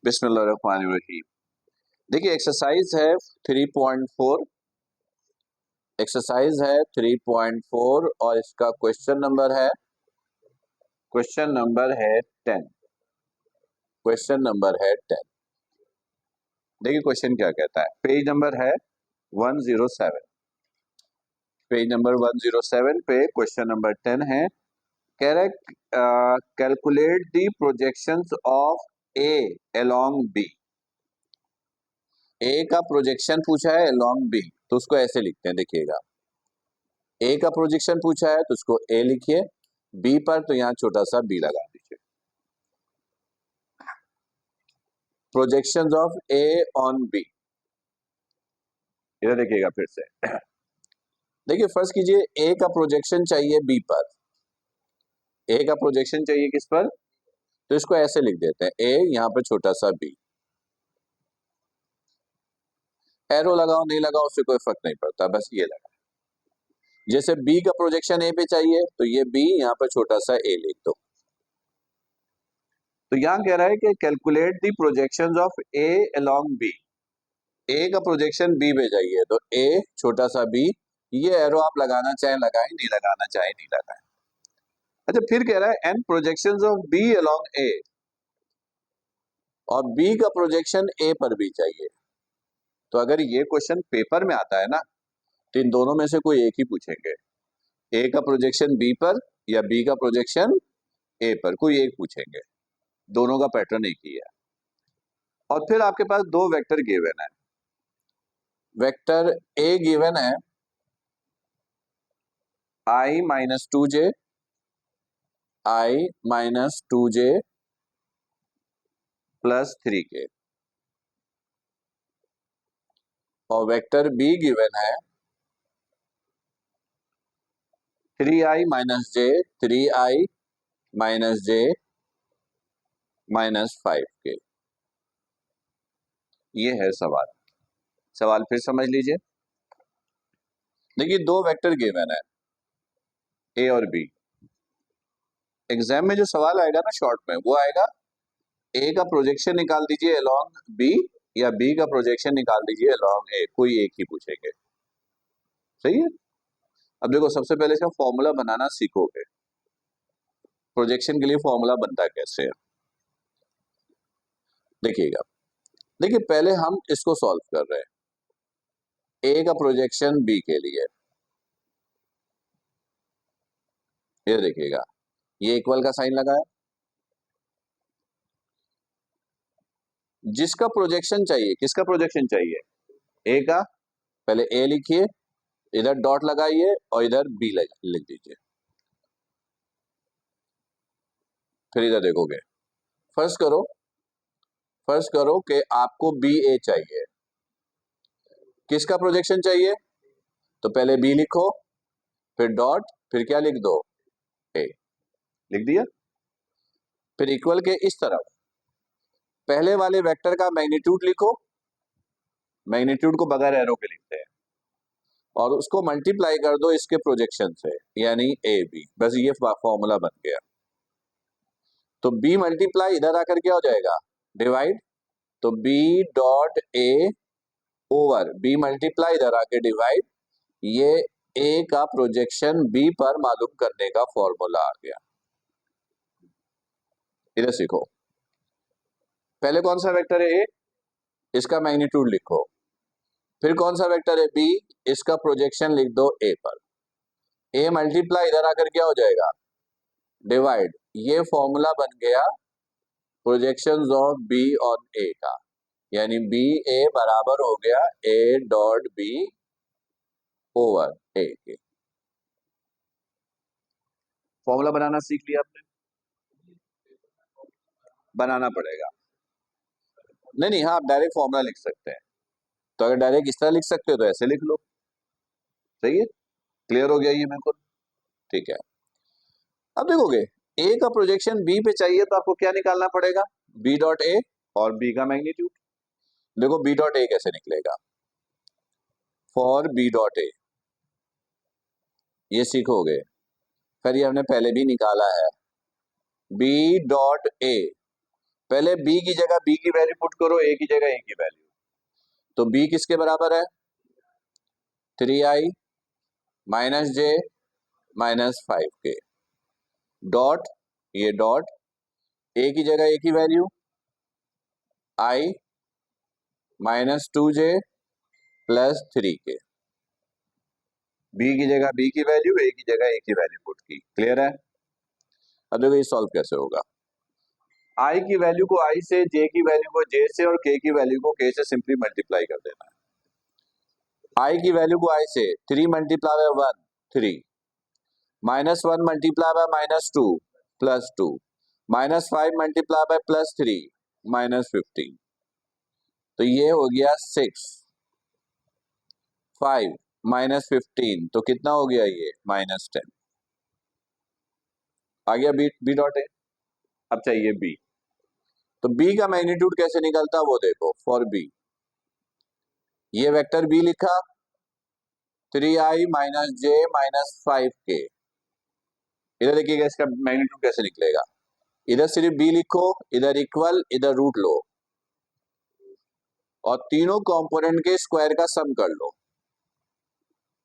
बिस्मिल्लाहिर्रहमानिर्रहीम। देखिए एक्सरसाइज है 3.4। एक्सरसाइज है 3.4 और इसका क्वेश्चन नंबर है 10। क्वेश्चन नंबर है 10। देखिए क्वेश्चन क्या कहता है। पेज नंबर है 107। पेज नंबर 107 पे क्वेश्चन नंबर 10 है। कह रहा है calculate the projections of A along B. A का प्रोजेक्शन पूछा है अलोंग बी, तो उसको ऐसे लिखते हैं। देखिएगा, ए का प्रोजेक्शन पूछा है तो उसको ए लिखिए, बी पर तो यहां छोटा सा बी लगा दीजिए। Projections of A on B, इधर देखिएगा फिर से। देखिए फर्स्ट कीजिए, ए का प्रोजेक्शन चाहिए बी पर। ए का प्रोजेक्शन चाहिए किस पर, तो इसको ऐसे लिख देते हैं, ए यहां पर छोटा सा बी। एरो लगाओ नहीं लगाओ उससे कोई फर्क नहीं पड़ता, बस ये लगा। जैसे बी का प्रोजेक्शन ए पे चाहिए तो ये बी यहां पर छोटा सा ए लिख दो। तो यहां कह रहा है कि calculate the projections of A along B. A का प्रोजेक्शन बी पे जाइए तो ए छोटा सा बी, ये एरो आप लगाना चाहे लगाएं, नहीं लगाना चाहे नहीं लगाएं। अच्छा, फिर कह रहा है and projections of B along A, और बी का प्रोजेक्शन ए पर भी चाहिए। तो अगर ये क्वेश्चन पेपर में आता है ना, तो इन दोनों में से कोई एक ही पूछेंगे। ए का प्रोजेक्शन बी पर या बी का प्रोजेक्शन ए पर, कोई एक पूछेंगे। दोनों का पैटर्न एक ही है। और फिर आपके पास दो वेक्टर गिवन है। वेक्टर ए गिवन है i minus 2j, i minus 2j plus 3k, और वेक्टर बी गिवन है 3i minus j, 3i minus j minus 5k। ये है सवाल। सवाल फिर समझ लीजिए। देखिए दो वेक्टर गिवन है ए और बी। एग्जाम में जो सवाल आएगा ना शॉर्ट में, वो आएगा ए का प्रोजेक्शन निकाल दीजिए अलोंग बी, या बी का प्रोजेक्शन निकाल दीजिए अलोंग ए, कोई एक ही पूछेंगे। सही है। अब देखो, सबसे पहले इसका फॉर्मूला बनाना सीखोगे। प्रोजेक्शन के लिए फॉर्मूला बनता कैसे है, देखिएगा। देखिए पहले हम इसको सॉल्व कर रहे हैं, ए का प्रोजेक्शन बी के लिए। ये देखिएगा, ये इक्वल का साइन लगाया। जिसका प्रोजेक्शन चाहिए, किसका प्रोजेक्शन चाहिए, ए का, पहले ए लिखिए, इधर डॉट लगाइए और इधर बी लिख दीजिए। फिर इधर देखोगे, फर्स्ट करो कि आपको बी ए चाहिए। किसका प्रोजेक्शन चाहिए, तो पहले बी लिखो, फिर डॉट, फिर क्या लिख दो, ए लिख दिया। फिर इक्वल के इस तरफ पहले वाले वेक्टर का मैग्नीट्यूड लिखो, मैग्नीट्यूड को बगैर एरो के लिखते हैं, और उसको मल्टीप्लाई कर दो इसके प्रोजेक्शन से, यानी ए बी। बस ये फॉर्मूला बन गया। तो बी मल्टीप्लाई इधर आकर क्या हो जाएगा, डिवाइड। तो B dot A over B multiply इधर आके डिवाइड। ये ए का प्रोजेक्शन बी पर मालूम करने का फॉर्मूला आ गया। इधर सीखो, पहले कौन सा वेक्टर है ए, इसका मैग्नीट्यूड लिखो। फिर कौन सा वेक्टर है बी, इसका प्रोजेक्शन लिख दो ए पर। ए मल्टीप्लाई इधर आकर क्या हो जाएगा, डिवाइड। ये फॉर्मूला बन गया प्रोजेक्शंस ऑफ बी ऑन ए का, यानी बी ए बराबर हो गया ए डॉट बी ओवर ए के। फॉर्मूला बनाना सीख लिया आपने, बनाना पड़ेगा। नहीं नहीं, हाँ आप डायरेक्ट फॉर्मूला लिख सकते हैं। तो अगर डायरेक्ट इस तरह लिख सकते हो तो ऐसे लिख लो। सही है, क्लियर हो गया ये मेरे को, ठीक है। अब देखोगे, ए का प्रोजेक्शन बी पे चाहिए तो आपको क्या निकालना पड़ेगा, बी डॉट ए और बी का मैग्नीट्यूड। देखो बी डॉट ए कैसे निकलेगा, फॉर बी डॉट ए, ये सीखोगे। फिर ये हमने पहले भी निकाला है, बी डॉट ए पहले बी की जगह बी की वैल्यू पुट करो, ए की जगह ए की वैल्यू। तो बी किसके बराबर है? 3i minus J minus 5k dot, ये डॉट, ए की जगह ए की value i minus 2j plus 3k। B की जगह बी की वैल्यू, ए की जगह ए की वैल्यू पुट की। क्लियर है? अब देखो ये सॉल्व कैसे होगा। आई की वैल्यू को आई से, जे की वैल्यू को जे से और के की वैल्यू को के से सिंपली मल्टीप्लाई कर देना है। आई की वैल्यू को आई से 3 multiply by 1 3, minus 1 multiply by minus 2 plus 2, minus 5 multiply by plus 3 minus 15। तो ये हो गया 6, 5 माइनस 15, तो कितना हो गया ये? माइनस 10। आ गया बी, बी डॉट ए। अब चाहिए बी। तो बी का मैग्नीट्यूड कैसे निकलता वो देखो। फॉर बी, ये वेक्टर बी लिखा, 3i minus J minus 5k। इधर देखिएगा इसका मैग्नीट्यूड कैसे निकलेगा। इधर सिर्फ बी लिखो, इधर इक्वल, इधर रूट लो और तीनों कंपोनेंट के स्क्वायर का सम कर लो।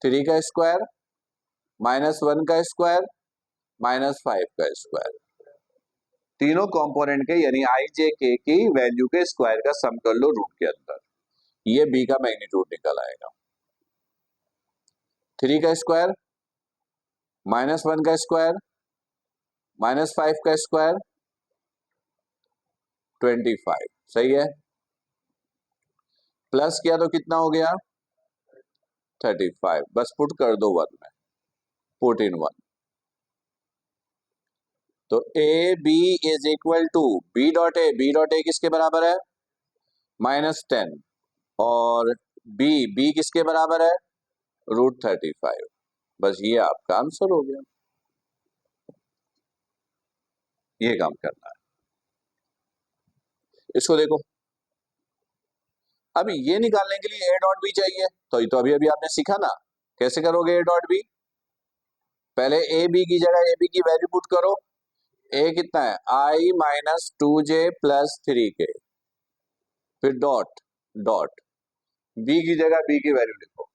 3 का स्क्वायर माइनस 1 का स्क्वायर माइनस 5 का स्क्वायर, तीनों कंपोनेंट के यानी आई जे के की वैल्यू के स्क्वायर का सम कर लो रूट के अंदर। ये बी का मैग्नीट्यूड निकल आएगा। 3 का स्क्वायर माइनस 1 का स्क्वायर माइनस 5 का स्क्वायर 25। सही है? प्लस किया तो कितना हो गया? 35। बस पुट कर दो 1 में, पुट इन 1। तो A B is equal to B dot A, B dot A किसके बराबर है? माइनस 10। और बी, बी किसके बराबर है? रूट 35। बस ये आपका आंसर हो गया। ये काम करना है। इसको देखो, अब ये निकालने के लिए ए डॉट बी चाहिए, तो ये तो अभी अभी आपने सीखा ना। कैसे करोगे ए डॉट बी? पहले ए बी की जगह ए बी की वैल्यू पुट करो। ए कितना है? आई माइनस 2j प्लस 3k, फिर डॉट डॉट, बी की जगह बी की वैल्यू लिखो।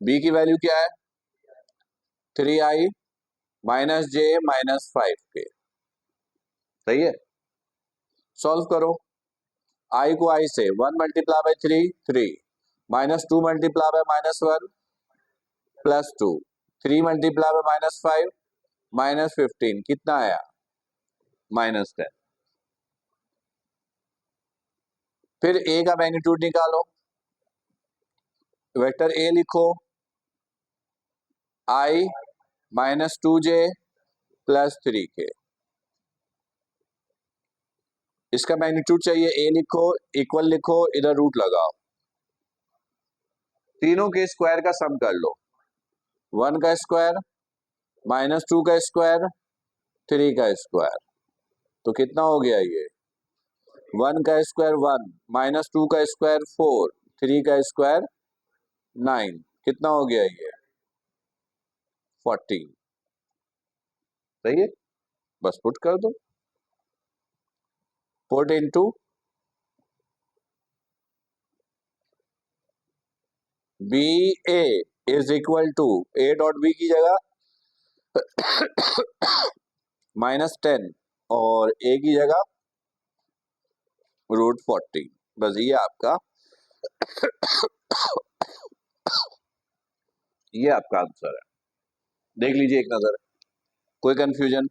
बी की वैल्यू क्या है? 3i minus J minus 5k। सही है? सॉल्व करो। आई को आई से 1 multiply by 3 3, minus 2 multiply by minus 1 plus 2, 3 multiply by minus 5 minus 15, कितना आया? माइनस 10। फिर ए का मैग्नीट्यूड निकालो। वेक्टर ए लिखो, आई माइनस 2j प्लस 3k। इसका मैग्नीट्यूड चाहिए, ए लिखो, इक्वल लिखो, इधर रूट लगाओ, तीनों के स्क्वायर का सम कर लो। 1 का स्क्वायर माइनस 2 का स्क्वायर 3 का स्क्वायर, तो कितना हो गया ये? 1 का स्क्वायर 1, माइनस 2 का स्क्वायर 4, 3 का स्क्वायर 9, कितना हो गया ये? 14। सही है? बस पुट कर दो, put into B A is equal to, A dot B की जगह माइनस 10 और ए की जगह रूट 40। बस ये आपका ये आपका आंसर है। देख लीजिए एक नजर, कोई कंफ्यूजन?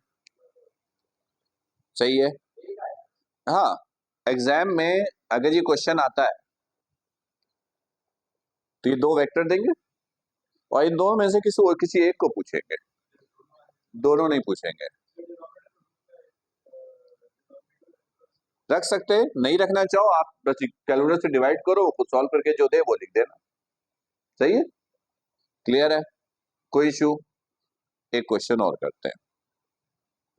सही है? हाँ, एग्जाम में अगर ये क्वेश्चन आता है तो ये दो वेक्टर देंगे और इन दोनों में से किसी एक को पूछेंगे, दोनों नहीं पूछेंगे। रख सकते हैं, नहीं रखना चाहो आप बस कैलकुलेटर से डिवाइड करो, खुद सॉल्व करके जो दे वो लिख देना। सही है? क्लियर है? कोई इशू? एक क्वेश्चन और करते हैं।